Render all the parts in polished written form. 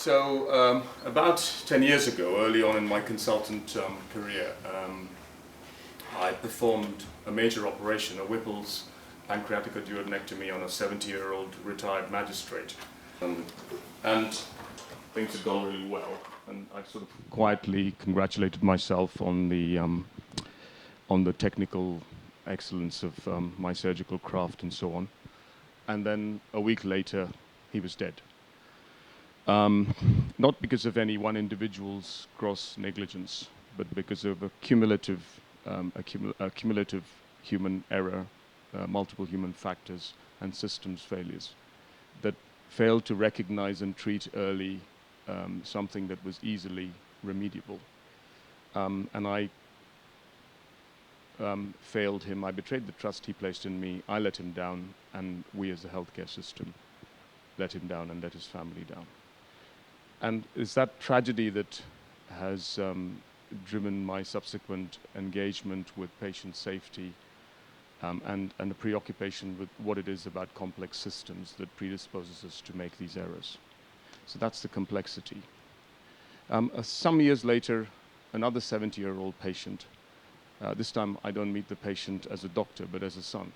About 10 years ago, early on in my consultant career, I performed a major operation, a Whipple's pancreatic duodenectomy on a 70-year-old retired magistrate. And things had gone really well, and I sort of quietly congratulated myself on the technical excellence of my surgical craft and so on. And then a week later, he was dead. Not because of any one individual's gross negligence, but because of a cumulative human error, multiple human factors, and systems failures that failed to recognize and treat early something that was easily remediable. And I failed him. I betrayed the trust he placed in me. I let him down, and we as a healthcare system let him down and let his family down. And it's that tragedy that has driven my subsequent engagement with patient safety and a preoccupation with what it is about complex systems that predisposes us to make these errors. So that's the complexity. Some years later, another 70-year-old patient. This time I don't meet the patient as a doctor, but as a son.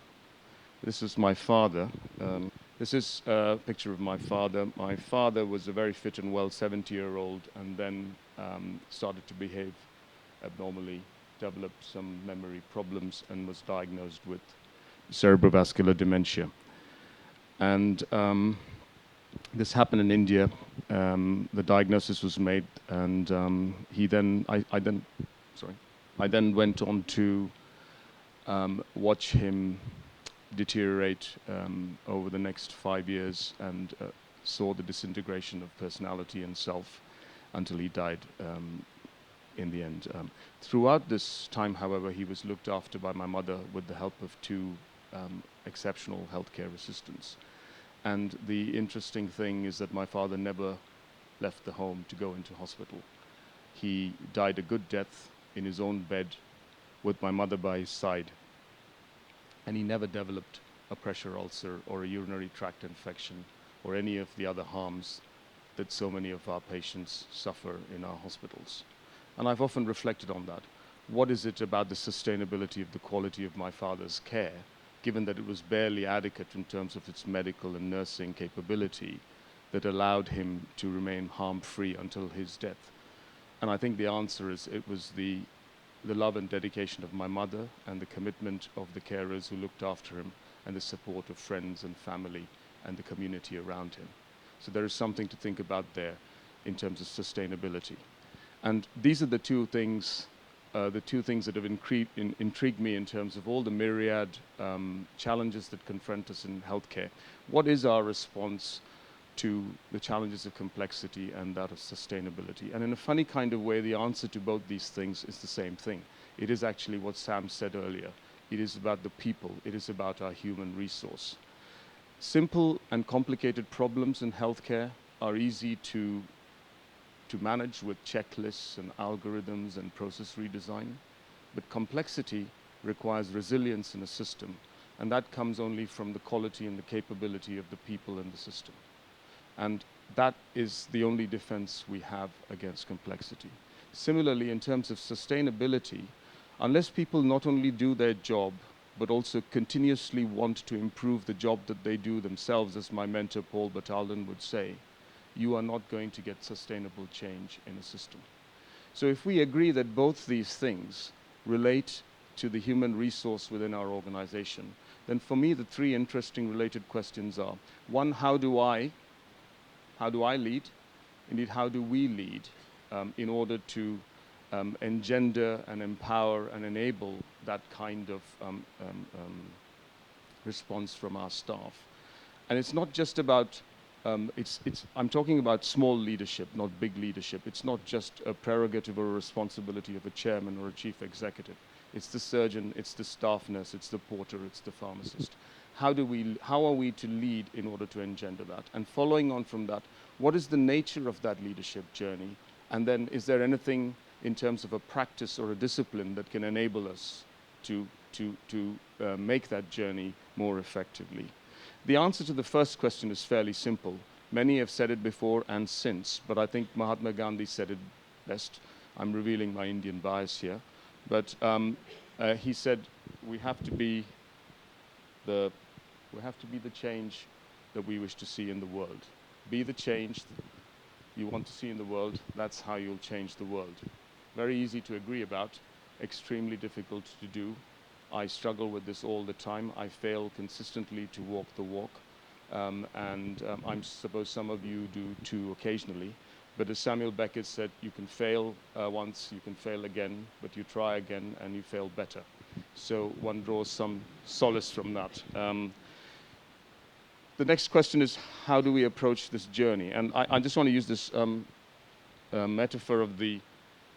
This is my father. This is a picture of my father. My father was a very fit and well 70-year-old, and then started to behave abnormally, developed some memory problems, and was diagnosed with cerebrovascular dementia. And this happened in India. The diagnosis was made, and I then went on to watch him deteriorate over the next 5 years, and saw the disintegration of personality and self until he died in the end. Throughout this time, however, he was looked after by my mother with the help of two exceptional healthcare assistants. And the interesting thing is that my father never left the home to go into hospital. He died a good death in his own bed with my mother by his side. And he never developed a pressure ulcer or a urinary tract infection or any of the other harms that so many of our patients suffer in our hospitals. And I've often reflected on that. What is it about the sustainability of the quality of my father's care, given that it was barely adequate in terms of its medical and nursing capability, that allowed him to remain harm-free until his death? And I think the answer is it was the love and dedication of my mother and the commitment of the carers who looked after him, and the support of friends and family and the community around him. So there is something to think about there in terms of sustainability. And these are the two things that have intrigued me in terms of all the myriad challenges that confront us in healthcare. What is our response to the challenges of complexity and that of sustainability? And in a funny kind of way, the answer to both these things is the same thing. It is actually what Sam said earlier. It is about the people. It is about our human resource. Simple and complicated problems in healthcare are easy to manage with checklists and algorithms and process redesign. But complexity requires resilience in a system, and that comes only from the quality and the capability of the people in the system. And that is the only defense we have against complexity. Similarly, in terms of sustainability, unless people not only do their job, but also continuously want to improve the job that they do themselves, as my mentor Paul Batalden would say, you are not going to get sustainable change in a system. So if we agree that both these things relate to the human resource within our organization, then for me the three interesting related questions are: one, how do I lead? Indeed, how do we lead in order to engender and empower and enable that kind of response from our staff? And it's not just about, I'm talking about small leadership, not big leadership. It's not just a prerogative or a responsibility of a chairman or a chief executive. It's the surgeon, it's the staff nurse, it's the porter, it's the pharmacist. How are we to lead in order to engender that? And following on from that, what is the nature of that leadership journey? And then is there anything in terms of a practice or a discipline that can enable us to make that journey more effectively? The answer to the first question is fairly simple. Many have said it before and since, but I think Mahatma Gandhi said it best. I'm revealing my Indian bias here. But he said, we have to be the change that we wish to see in the world. Be the change you want to see in the world. That's how you'll change the world. Very easy to agree about, extremely difficult to do. I struggle with this all the time. I fail consistently to walk the walk. I suppose some of you do too occasionally. But as Samuel Beckett said, you can fail once, you can fail again, but you try again and you fail better. So one draws some solace from that. The next question is, how do we approach this journey? And I just want to use this metaphor of the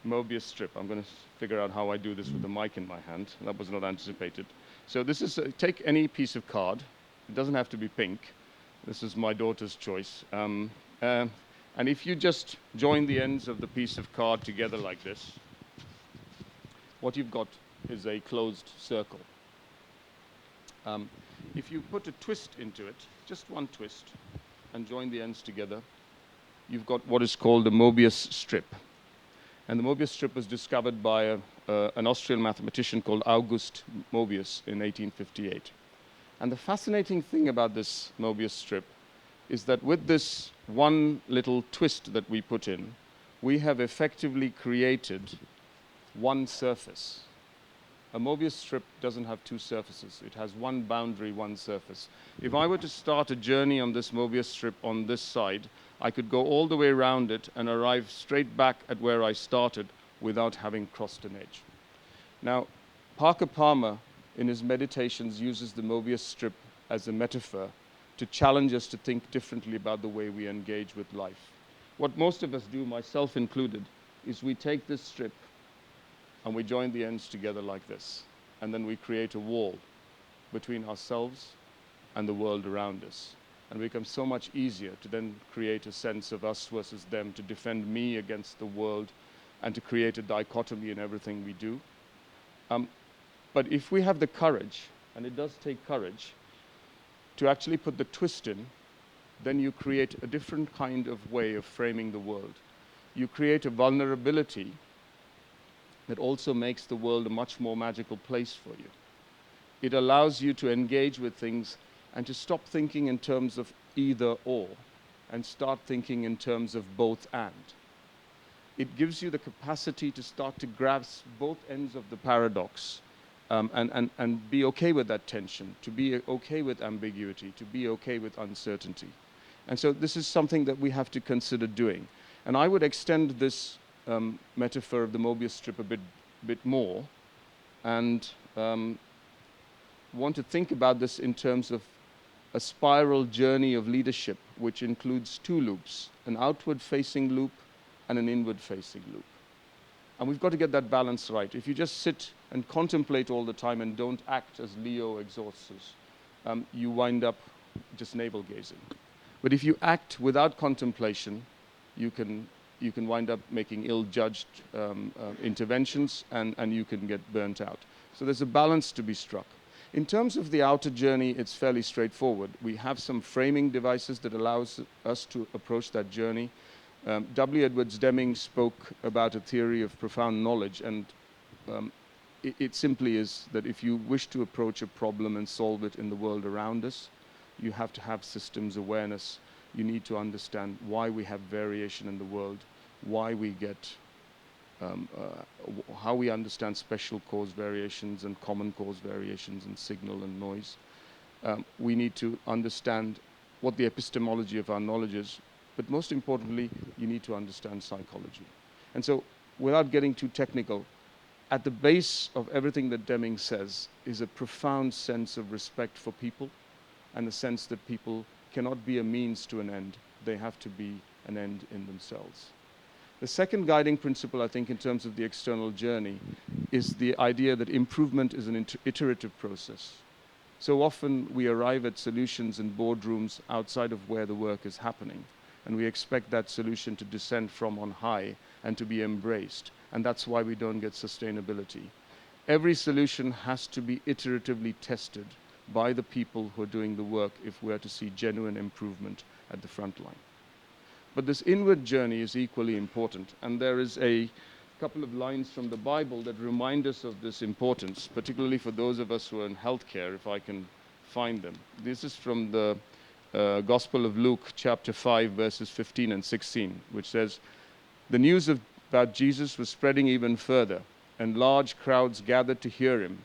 Mobius strip. I'm going to figure out how I do this with the mic in my hand. That was not anticipated. So this is, take any piece of card. It doesn't have to be pink. This is my daughter's choice. And if you just join the ends of the piece of card together like this, what you've got is a closed circle. If you put a twist into it, just one twist, and join the ends together, you've got what is called a Mobius strip. And the Mobius strip was discovered by an Austrian mathematician called August Mobius in 1858. And the fascinating thing about this Mobius strip is that with this one little twist that we put in, we have effectively created one surface. A Mobius strip doesn't have two surfaces. It has one boundary, one surface. If I were to start a journey on this Mobius strip on this side, I could go all the way around it and arrive straight back at where I started without having crossed an edge. Now, Parker Palmer, in his meditations, uses the Mobius strip as a metaphor to challenge us to think differently about the way we engage with life. What most of us do, myself included, is we take this strip and we join the ends together like this. And then we create a wall between ourselves and the world around us. And it becomes so much easier to then create a sense of us versus them, to defend me against the world, and to create a dichotomy in everything we do. But if we have the courage, and it does take courage, to actually put the twist in, then you create a different kind of way of framing the world. You create a vulnerability that also makes the world a much more magical place for you. It allows you to engage with things and to stop thinking in terms of either or, and start thinking in terms of both and. It gives you the capacity to start to grasp both ends of the paradox, and be okay with that tension, to be okay with ambiguity, to be okay with uncertainty. And so this is something that we have to consider doing. And I would extend this metaphor of the Mobius strip a bit more, and want to think about this in terms of a spiral journey of leadership, which includes two loops, an outward-facing loop and an inward-facing loop. And we've got to get that balance right. If you just sit and contemplate all the time and don't act, as Leo exhorts us, you wind up just navel-gazing. But if you act without contemplation, you can wind up making ill-judged interventions, and you can get burnt out. So there's a balance to be struck. In terms of the outer journey, it's fairly straightforward. We have some framing devices that allows us to approach that journey. W. Edwards Deming spoke about a theory of profound knowledge, and it simply is that if you wish to approach a problem and solve it in the world around us, you have to have systems awareness. You need to understand why we have variation in the world, why we get, how we understand special cause variations and common cause variations in signal and noise. We need to understand what the epistemology of our knowledge is, but most importantly, you need to understand psychology. And so, without getting too technical, at the base of everything that Deming says is a profound sense of respect for people, and the sense that people cannot be a means to an end. They have to be an end in themselves. The second guiding principle, I think, in terms of the external journey, is the idea that improvement is an iterative process. So often we arrive at solutions in boardrooms outside of where the work is happening, and we expect that solution to descend from on high and to be embraced, and that's why we don't get sustainability. Every solution has to be iteratively tested by the people who are doing the work if we're to see genuine improvement at the front line. But this inward journey is equally important. And there is a couple of lines from the Bible that remind us of this importance, particularly for those of us who are in healthcare, if I can find them. This is from the Gospel of Luke, chapter 5, verses 15 and 16, which says, "The news about Jesus was spreading even further, and large crowds gathered to hear him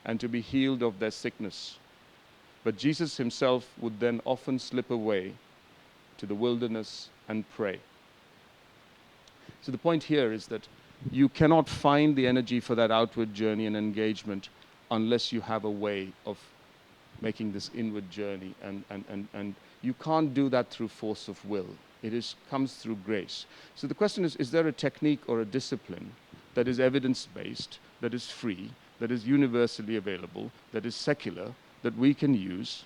and to be healed of their sickness. But Jesus himself would then often slip away to the wilderness and pray." So the point here is that you cannot find the energy for that outward journey and engagement unless you have a way of making this inward journey. And you can't do that through force of will. It comes through grace. So the question is there a technique or a discipline that is evidence-based, that is free, that is universally available, that is secular, that we can use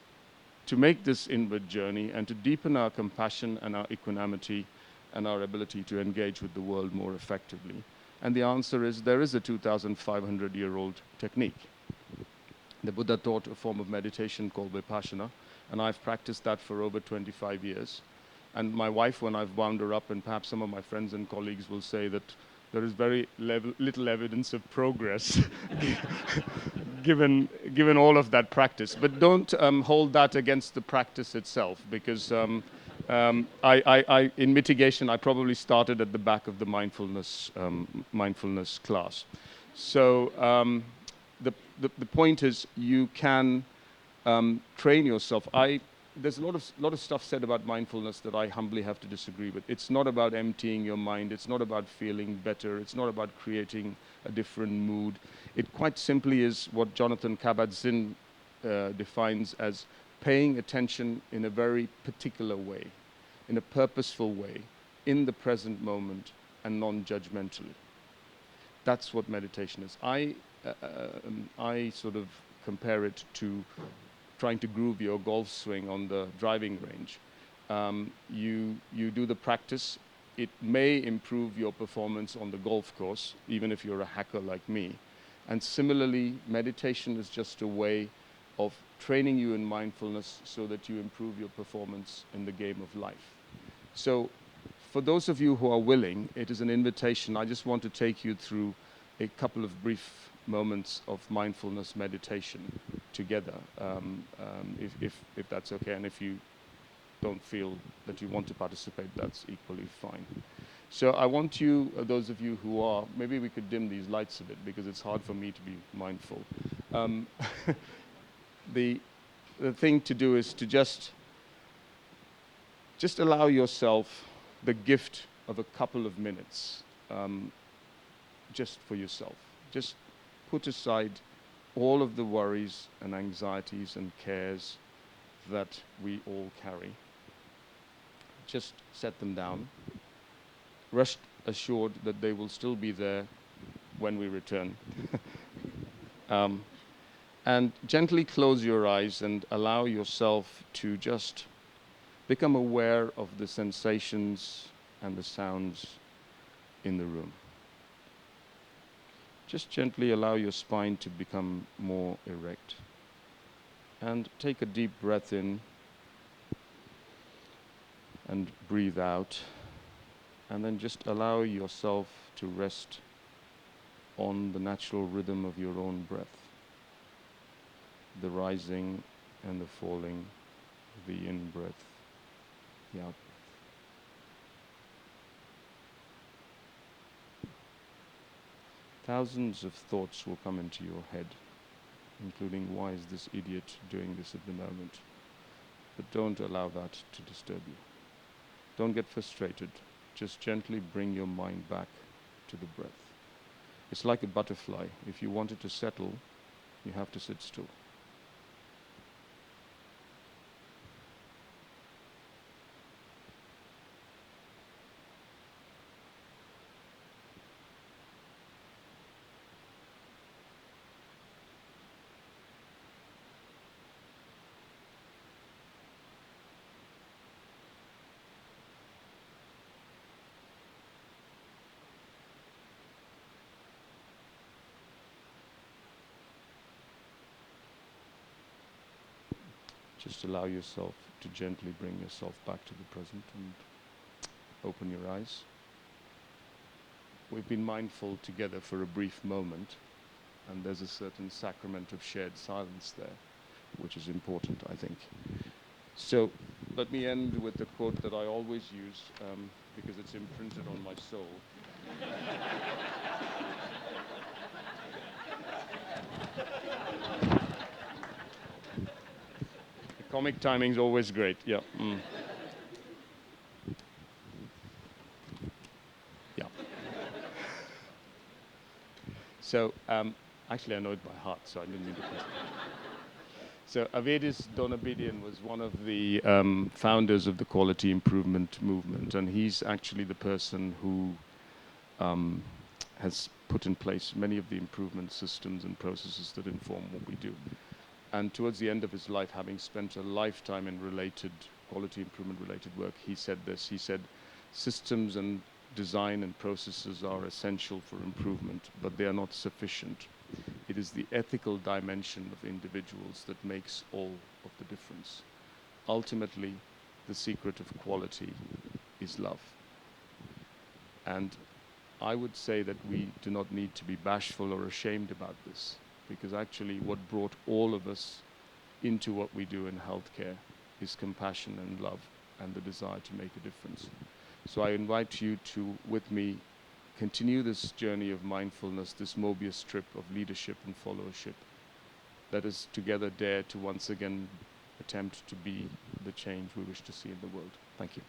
to make this inward journey and to deepen our compassion and our equanimity and our ability to engage with the world more effectively? And the answer is there is a 2,500-year-old technique. The Buddha taught a form of meditation called vipassana, and I've practiced that for over 25 years. And my wife, when I've wound her up, and perhaps some of my friends and colleagues will say that there is very little evidence of progress given all of that practice. But don't hold that against the practice itself, because in mitigation, I probably started at the back of the mindfulness class. So the point is, you can train yourself. There's a lot of stuff said about mindfulness that I humbly have to disagree with. It's not about emptying your mind. It's not about feeling better. It's not about creating a different mood. It quite simply is what Jonathan Kabat-Zinn defines as paying attention in a very particular way, in a purposeful way, in the present moment, and non-judgmentally. That's what meditation is. I sort of compare it to trying to groove your golf swing on the driving range. You do the practice. It may improve your performance on the golf course, even if you're a hacker like me. And similarly, meditation is just a way of training you in mindfulness so that you improve your performance in the game of life. So for those of you who are willing, it is an invitation. I just want to take you through a couple of brief moments of mindfulness meditation together, if that's okay. And if you don't feel that you want to participate, that's equally fine. So I want you, those of you who are, maybe we could dim these lights a bit because it's hard for me to be mindful. The thing to do is to just allow yourself the gift of a couple of minutes just for yourself. Just put aside all of the worries and anxieties and cares that we all carry. Just set them down. Rest assured that they will still be there when we return. And gently close your eyes and allow yourself to just become aware of the sensations and the sounds in the room. Just gently allow your spine to become more erect. And take a deep breath in and breathe out. And then just allow yourself to rest on the natural rhythm of your own breath. The rising and the falling, the in-breath, the out-breath. Thousands of thoughts will come into your head, including, why is this idiot doing this at the moment? But don't allow that to disturb you. Don't get frustrated. Just gently bring your mind back to the breath. It's like a butterfly. If you want it to settle, you have to sit still. Just allow yourself to gently bring yourself back to the present and open your eyes. We've been mindful together for a brief moment, and there's a certain sacrament of shared silence there, which is important, I think. So let me end with the quote that I always use, because it's imprinted on my soul. The comic timing's always great, yeah. Yeah. So, actually I know it by heart, so I didn't need to press it. So Avedis Donabedian was one of the founders of the quality improvement movement, and he's actually the person who has put in place many of the improvement systems and processes that inform what we do. And towards the end of his life, having spent a lifetime in related quality improvement related work, he said this. He said, systems and design and processes are essential for improvement, but they are not sufficient. It is the ethical dimension of individuals that makes all of the difference. Ultimately, the secret of quality is love. And I would say that we do not need to be bashful or ashamed about this, because actually what brought all of us into what we do in healthcare is compassion and love and the desire to make a difference. So I invite you to, with me, continue this journey of mindfulness, this Mobius strip of leadership and followership. Let us together dare to once again attempt to be the change we wish to see in the world. Thank you.